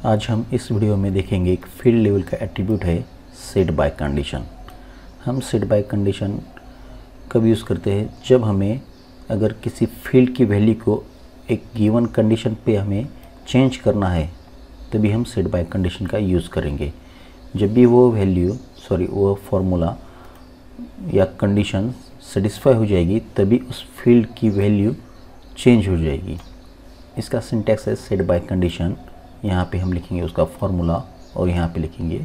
आज हम इस वीडियो में देखेंगे एक फील्ड लेवल का एट्रीब्यूट है सेट बाय कंडीशन। हम सेट बाय कंडीशन कब यूज़ करते हैं? जब हमें अगर किसी फील्ड की वैल्यू को एक गिवन कंडीशन पे हमें चेंज करना है तभी हम सेट बाय कंडीशन का यूज़ करेंगे। जब भी वो वो फार्मूला या कंडीशन सेटिस्फाई हो जाएगी तभी उस फील्ड की वैल्यू चेंज हो जाएगी। इसका सिंटैक्स है सेट बाय कंडीशन। यहाँ पे हम लिखेंगे उसका फार्मूला और यहाँ पे लिखेंगे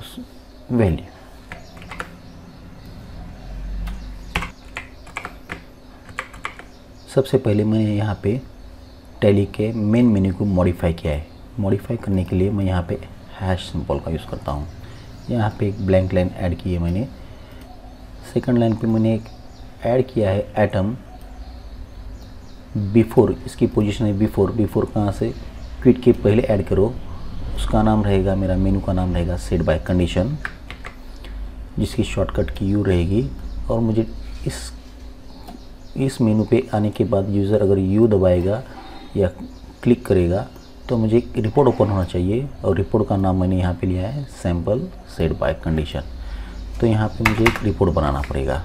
उस वैल्यू। सबसे पहले मैंने यहाँ पे टैली के मेन मेन्यू को मॉडिफाई किया है। मॉडिफाई करने के लिए मैं यहाँ पे हैश सिंबल का यूज़ करता हूँ। यहाँ पे एक ब्लैंक लाइन ऐड की है मैंने। सेकंड लाइन पे मैंने एक ऐड किया है एटम बिफोर, इसकी पोजीशन है बिफोर कहाँ से? क्विट के पहले ऐड करो। उसका नाम रहेगा, मेरा मेनू का नाम रहेगा सेट बाय कंडीशन, जिसकी शॉर्टकट की यू रहेगी। और मुझे इस मेनू पे आने के बाद यूज़र अगर यू दबाएगा या क्लिक करेगा तो मुझे एक रिपोर्ट ओपन होना चाहिए और रिपोर्ट का नाम मैंने यहाँ पे लिया है सैम्पल सेट बाय कंडीशन। तो यहाँ पे मुझे एक रिपोर्ट बनाना पड़ेगा।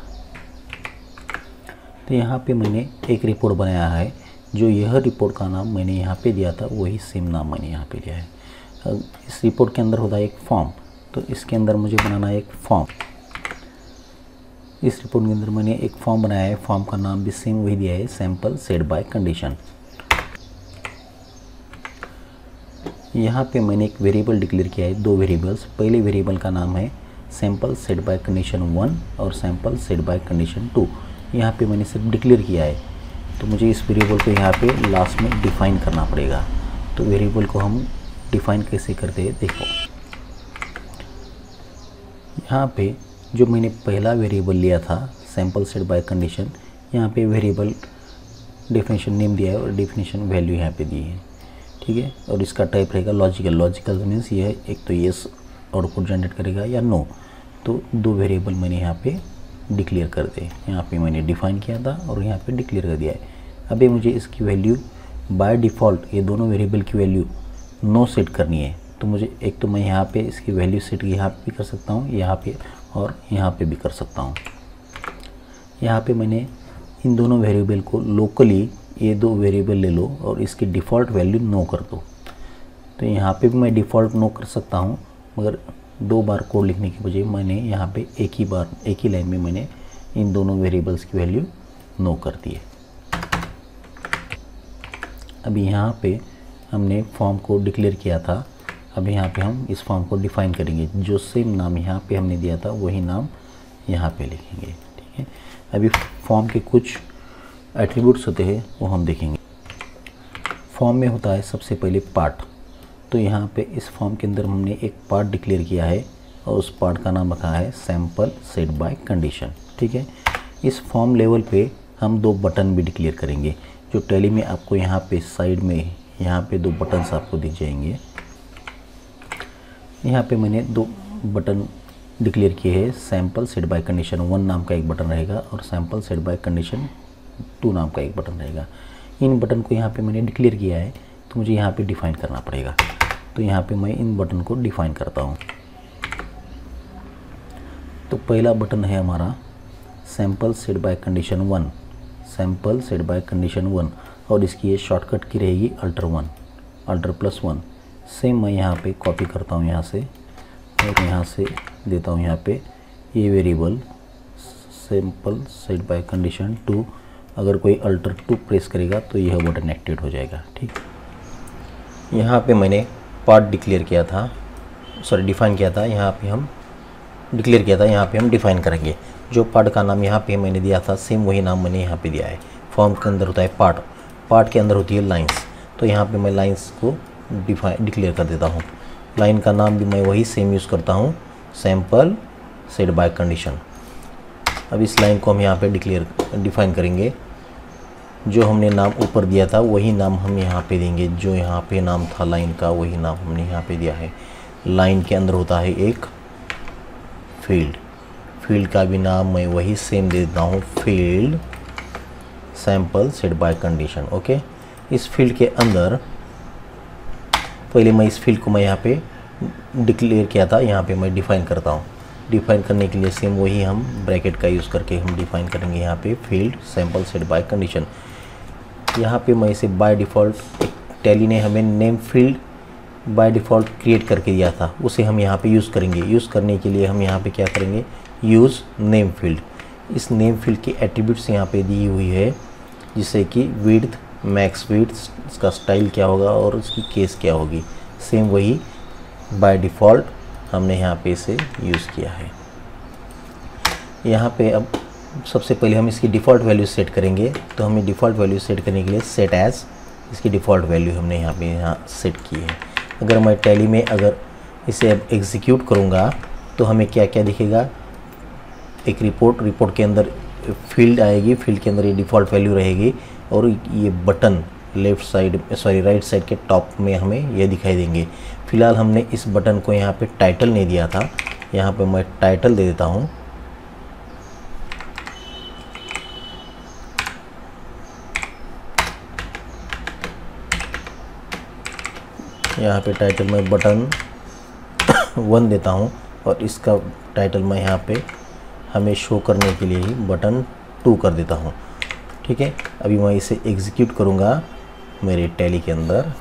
तो यहाँ पे मैंने एक रिपोर्ट बनाया है। जो यह रिपोर्ट का नाम मैंने यहाँ पे दिया था वही सेम नाम मैंने यहाँ पे लिया है। इस रिपोर्ट के अंदर होता है एक फॉर्म, तो इसके अंदर मुझे बनाना है एक फॉर्म। इस रिपोर्ट के अंदर मैंने एक फॉर्म बनाया है। फॉर्म का नाम भी सेम वही दिया है, सैम्पल सेट बाय कंडीशन। यहाँ पे मैंने एक वेरिएबल डिक्लेयर किया है, दो वेरिएबल्स। पहले वेरिएबल का नाम है सैम्पल सेट बाय कंडीशन 1 और सैम्पल सेट बाय कंडीशन 2। यहाँ पे मैंने सिर्फ डिक्लेयर किया है, तो मुझे इस वेरिएबल को यहाँ पे लास्ट में डिफ़ाइन करना पड़ेगा। तो वेरिएबल को हम डिफ़ाइन कैसे करते हैं देखो। यहाँ पे जो मैंने पहला वेरिएबल लिया था सैम्पल सेट बाय कंडीशन, यहाँ पे वेरिएबल डेफिनेशन नेम दिया है और डेफिनेशन वैल्यू यहाँ पे दी है, ठीक है। और इसका टाइप रहेगा लॉजिकल मीन्स ये है एक तो येस आउटपुट जनरेट करेगा या नो। तो दो वेरिएबल मैंने यहाँ पे डिक्लेयर कर दे। यहाँ पे मैंने डिफ़ाइन किया था और यहाँ पे डिक्लेयर कर दिया है। अभी मुझे इसकी वैल्यू बाय डिफ़ॉल्ट ये दोनों वेरिएबल की वैल्यू नो सेट करनी है। तो मुझे एक तो मैं यहाँ पे इसकी वैल्यू सेट यहाँ पे भी कर सकता हूँ, यहाँ पे और यहाँ पे भी कर सकता हूँ। यहाँ पे मैंने इन दोनों वेरिएबल को लोकली ये दो वेरिएबल ले लो और इसकी डिफ़ॉल्ट वैल्यू नो कर दो। तो यहाँ पे भी मैं डिफ़ॉल्ट नो कर सकता हूँ, मगर दो बार कोड लिखने की बजाय मैंने यहाँ पे एक ही लाइन में मैंने इन दोनों वेरिएबल्स की वैल्यू नो कर दी है। अभी यहाँ पे हमने फॉर्म को डिक्लेयर किया था। अभी यहाँ पे हम इस फॉर्म को डिफ़ाइन करेंगे। जो सेम नाम यहाँ पे हमने दिया था वही नाम यहाँ पे लिखेंगे, ठीक है। अभी फॉर्म के कुछ एट्रीब्यूट्स होते हैं वो हम देखेंगे। फॉर्म में होता है सबसे पहले पार्ट। तो यहाँ पे इस फॉर्म के अंदर हमने एक पार्ट डिक्लेयर किया है और उस पार्ट का नाम रखा है सैम्पल सेट बाय कंडीशन, ठीक है। इस फॉर्म लेवल पे हम दो बटन भी डिक्लेयर करेंगे। जो टैली में आपको यहाँ पे साइड में यहाँ पे दो बटन्स आपको दिख जाएंगे। यहाँ पे मैंने दो बटन डिक्लेयर किए हैं। सैम्पल सेट बाय कंडीशन 1 नाम का एक बटन रहेगा और सैम्पल सेट बाय कंडीशन 2 नाम का एक बटन रहेगा। इन बटन को यहाँ पे मैंने डिक्लेयर किया है तो मुझे यहाँ पे डिफ़ाइन करना पड़ेगा। तो यहाँ पे मैं इन बटन को डिफ़ाइन करता हूँ। तो पहला बटन है हमारा sample set by condition 1, sample set by condition 1 और इसकी ये शॉर्टकट की रहेगी अल्टर प्लस 1। सेम मैं यहाँ पे कॉपी करता हूँ यहाँ से और यहाँ से देता हूँ यहाँ पे ये variable sample set by condition 2। अगर कोई अल्टर 2 प्रेस करेगा तो यह बटन एक्टिवेट हो जाएगा, ठीक। यहाँ पे मैंने पार्ट डिक्लेयर किया था, डिफ़ाइन किया था। यहाँ पे हम डिक्लेयर किया था, यहाँ पे हम डिफ़ाइन करेंगे। जो पार्ट का नाम यहाँ पे मैंने दिया था सेम वही नाम मैंने यहाँ पे दिया है। फॉर्म के अंदर होता है पार्ट के अंदर होती है लाइंस। तो यहाँ पे मैं लाइंस को डिक्लेयर कर देता हूँ। लाइन का नाम भी मैं वही सेम यूज़ करता हूँ, सैम्पल सेट बाय कंडीशन। अब इस लाइन को हम यहाँ पे डिफ़ाइन करेंगे। जो हमने नाम ऊपर दिया था वही नाम हम यहाँ पे देंगे। जो यहाँ पे नाम था लाइन का वही नाम हमने यहाँ पे दिया है। लाइन के अंदर होता है एक फील्ड का भी नाम मैं वही सेम दे देता हूँ, field sample set by condition. Okay, इस फील्ड के अंदर पहले मैं इस फील्ड को मैं यहाँ पे डिक्लेयर किया था, यहाँ पे मैं डिफ़ाइन करता हूँ। डिफ़ाइन करने के लिए सेम वही हम ब्रैकेट का यूज़ करके हम डिफ़ाइन करेंगे यहाँ पे field sample set by condition. यहाँ पे मैं इसे बाय डिफ़ॉल्ट टैली ने हमें name field by default create करके दिया था, उसे हम यहाँ पे यूज़ करेंगे। यूज़ करने के लिए हम यहाँ पे क्या करेंगे, यूज़ नेम फील्ड। इस नेम फील्ड की एट्रीब्यूट्स यहाँ पे दी हुई है, जिससे कि विड्थ, मैक्स विड्थ, इसका स्टाइल क्या होगा और इसकी केस क्या होगी। सेम वही बाय डिफ़ॉल्ट हमने यहाँ पे इसे यूज़ किया है। यहाँ पे अब सबसे पहले हम इसकी डिफ़ॉल्ट वैल्यू सेट करेंगे। तो हमें डिफ़ॉल्ट वैल्यू सेट करने के लिए सेट एज, इसकी डिफ़ॉल्ट वैल्यू हमने यहाँ सेट की है। अगर मैं टैली में अगर इसे अब एग्जीक्यूट करूँगा तो हमें क्या क्या दिखेगा, एक रिपोर्ट के अंदर फील्ड आएगी, फील्ड के अंदर ये डिफ़ॉल्ट वैल्यू रहेगी और ये बटन राइट साइड के टॉप में हमें ये दिखाई देंगे। फ़िलहाल हमने इस बटन को यहाँ पे टाइटल नहीं दिया था, यहाँ पे मैं टाइटल दे देता हूँ। यहाँ पे टाइटल मैं बटन 1 देता हूँ और इसका टाइटल मैं यहाँ पे हमें शो करने के लिए ही बटन 2 कर देता हूँ। ठीक है, अभी मैं इसे एग्जीक्यूट करूँगा मेरे टैली के अंदर।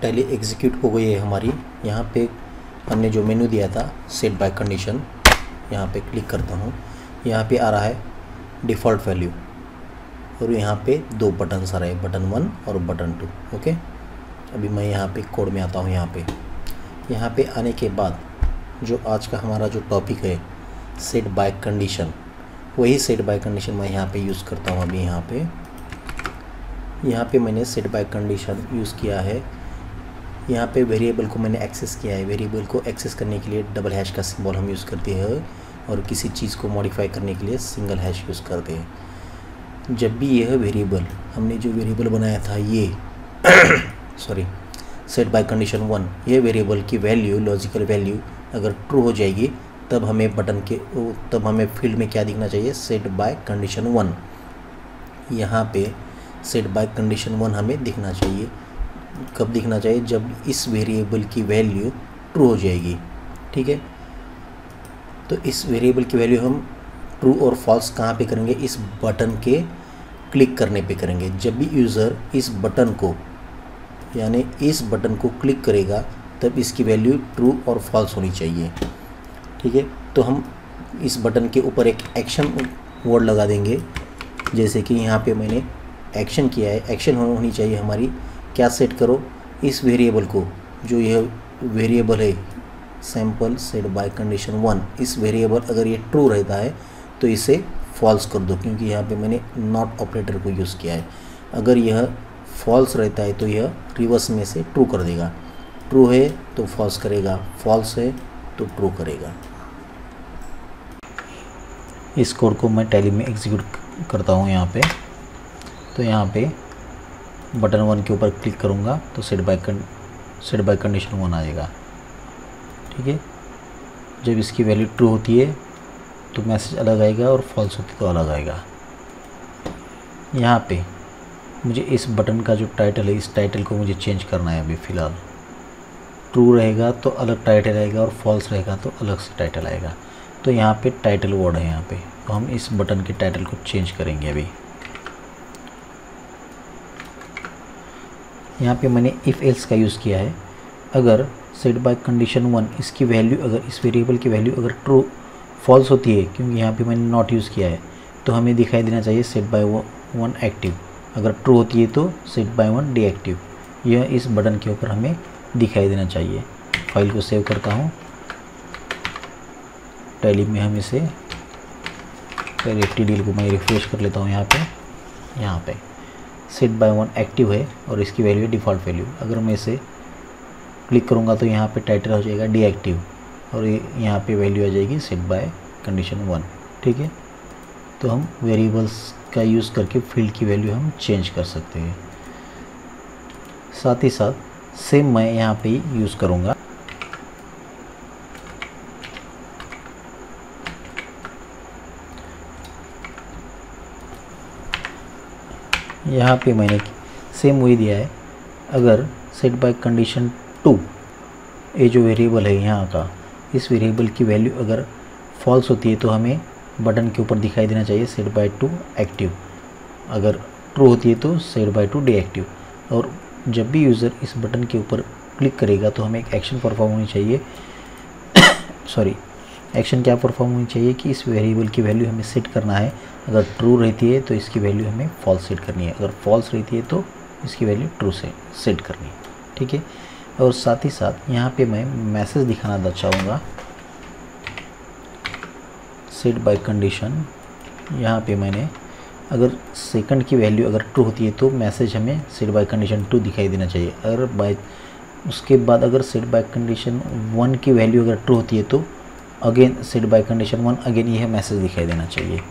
टैली एग्जीक्यूट हो गई है हमारी। यहाँ पे हमने जो मेनू दिया था सेट बाय कंडीशन, यहाँ पे क्लिक करता हूँ। यहाँ पे आ रहा है डिफ़ॉल्ट वैल्यू और यहाँ पे 2 बटन्स आ रहे हैं, बटन 1 और बटन 2। ओके, अभी मैं यहाँ पे कोड में आता हूँ। यहाँ पे आने के बाद जो आज का हमारा जो टॉपिक है सेट बाय कंडीशन, वही सेट बाय कंडीशन मैं यहाँ पे यूज़ करता हूँ। अभी यहाँ पे मैंने सेट बाय कंडीशन यूज़ किया है। यहाँ पे वेरिएबल को मैंने एक्सेस किया है। वेरिएबल को एक्सेस करने के लिए डबल हैश का सिंबल हम यूज़ करते हैं और किसी चीज़ को मॉडिफाई करने के लिए सिंगल हैश यूज़ करते हैं। जब भी यह वेरिएबल, हमने जो वेरिएबल बनाया था ये सेट बाय कंडीशन 1, ये वेरिएबल की वैल्यू, लॉजिकल वैल्यू अगर ट्रू हो जाएगी तब हमें फील्ड में क्या दिखना चाहिए, सेट बाय कंडीशन 1। यहाँ पे सेट बाय कंडीशन 1 हमें दिखना चाहिए। कब दिखना चाहिए, जब इस वेरिएबल की वैल्यू ट्रू हो जाएगी। ठीक है, तो इस वेरिएबल की वैल्यू हम ट्रू और फॉल्स कहाँ पे करेंगे, इस बटन के क्लिक करने पे करेंगे। जब भी यूज़र इस बटन को क्लिक करेगा तब इसकी वैल्यू ट्रू और फॉल्स होनी चाहिए। ठीक है, तो हम इस बटन के ऊपर एक एक्शन वर्ड लगा देंगे। जैसे कि यहाँ पे मैंने एक्शन किया है, एक्शन होनी चाहिए हमारी, क्या सेट करो, इस वेरिएबल को, जो यह वेरिएबल है सैम्पल सेट बाय कंडीशन 1, इस वेरिएबल अगर ये ट्रू रहता है तो इसे फॉल्स कर दो, क्योंकि यहाँ पे मैंने नॉट ऑपरेटर को यूज़ किया है। अगर यह फॉल्स रहता है तो यह रिवर्स में से ट्रू कर देगा। ट्रू है तो फॉल्स करेगा, फॉल्स है तो ट्रू करेगा। इस कोड को मैं टैली में एग्जीक्यूट करता हूँ यहाँ पे। तो यहाँ पे बटन 1 के ऊपर क्लिक करूँगा तो सेट बाय कंडीशन 1 आएगा। ठीक है, जब इसकी वैल्यू ट्रू होती है तो मैसेज अलग आएगा और फॉल्स होती तो अलग आएगा। यहाँ पे मुझे इस बटन का जो टाइटल है, इस टाइटल को मुझे चेंज करना है। अभी फ़िलहाल ट्रू रहेगा तो अलग टाइटल आएगा और फॉल्स रहेगा तो अलग से टाइटल आएगा। तो यहाँ पे टाइटल वर्ड है यहाँ पे, तो हम इस बटन के टाइटल को चेंज करेंगे। अभी यहाँ पे मैंने इफ़ एल्स का यूज़ किया है। अगर सेट बाय कंडीशन 1 इसकी वैल्यू, अगर इस वेरिएबल की वैल्यू अगर ट्रू फॉल्स होती है, क्योंकि यहाँ पे मैंने नॉट यूज़ किया है, तो हमें दिखाई देना चाहिए सेट बाय 1 एक्टिव। अगर ट्रू होती है तो सेट बाय 1 डीएक्टिव। यह इस बटन के ऊपर हमें दिखाई देना चाहिए। फाइल को सेव करता हूँ टैली में। हम इसे पहले ftdl को मैं रिफ्रेश कर लेता हूँ। यहाँ पे सेट बाय 1 एक्टिव है और इसकी वैल्यू है डिफ़ॉल्ट वैल्यू। अगर मैं इसे क्लिक करूँगा तो यहाँ पे टाइटल हो जाएगा डीएक्टिव और यहाँ पे वैल्यू आ जाएगी सेट बाय कंडीशन 1। ठीक है, तो हम वेरिएबल्स का यूज़ करके फील्ड की वैल्यू हम चेंज कर सकते हैं। साथ ही साथ सेम मैं यहाँ पे यूज़ करूँगा। यहाँ पे मैंने सेम वही दिया है, अगर सेट बाय कंडीशन 2 ये जो वेरिएबल है यहाँ का, इस वेरिएबल की वैल्यू अगर फॉल्स होती है तो हमें बटन के ऊपर दिखाई देना चाहिए सेट बाय 2 एक्टिव, अगर ट्रू होती है तो सेट बाय 2 डीएक्टिव। और जब भी यूज़र इस बटन के ऊपर क्लिक करेगा तो हमें एक एक्शन परफॉर्म होनी चाहिए सॉरी, एक्शन क्या परफॉर्म होनी चाहिए कि इस वेरिएबल की वैल्यू हमें सेट करना है, अगर ट्रू रहती है तो इसकी वैल्यू हमें फॉल्स सेट करनी है, अगर फॉल्स रहती है तो इसकी वैल्यू ट्रू से सेट करनी है, ठीक है। और साथ ही साथ यहाँ पे मैं मैसेज दिखाना चाहूँगा, सेट बाय कंडीशन, यहाँ पे मैंने अगर सेकंड की वैल्यू अगर ट्रू होती है तो मैसेज हमें सेट बाय कंडीशन 2 दिखाई देना चाहिए, अगर बाय उसके बाद अगर सेट बाय कंडीशन 1 की वैल्यू अगर ट्रू होती है तो again set by condition 1 again यह मैसेज दिखाई देना चाहिए।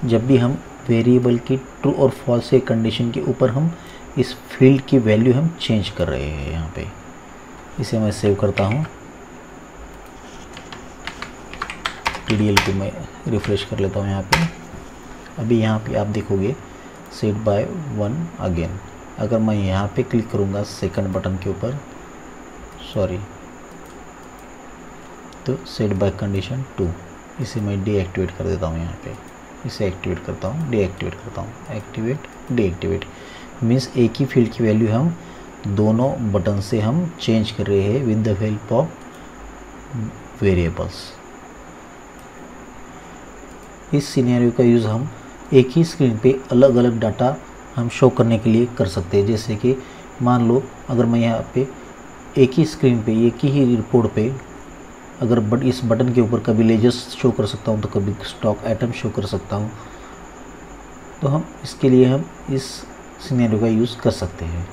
जब भी हम वेरिएबल की ट्रू और फॉल्स के कंडीशन के ऊपर हम इस फील्ड की वैल्यू हम चेंज कर रहे हैं यहाँ पे। इसे मैं सेव करता हूँ, TDL को मैं रिफ़्रेश कर लेता हूँ यहाँ पे। अभी यहाँ पे आप देखोगे सेट बाय 1 अगेन, अगर मैं यहाँ पे क्लिक करूँगा सेकंड बटन के ऊपर, सॉरी, तो सेट बाय कंडीशन 2, इसे मैं डीएक्टिवेट कर देता हूँ यहाँ पे, इसे एक्टिवेट करता हूँ, डीएक्टिवेट करता हूँ, एक्टिवेट डीएक्टिवेट, मीन्स एक ही फील्ड की वैल्यू हम दोनों बटन से हम चेंज कर रहे हैं with the help of variables. इस सिनेरियो का यूज़ हम एक ही स्क्रीन पे अलग अलग डाटा हम शो करने के लिए कर सकते हैं। जैसे कि मान लो अगर मैं यहाँ पे एक ही स्क्रीन पे एक ही रिपोर्ट पे अगर इस बटन के ऊपर कभी लेजर्स शो कर सकता हूँ तो कभी स्टॉक आइटम शो कर सकता हूँ, तो हम इसके लिए हम इस सिनेरियो का यूज़ कर सकते हैं।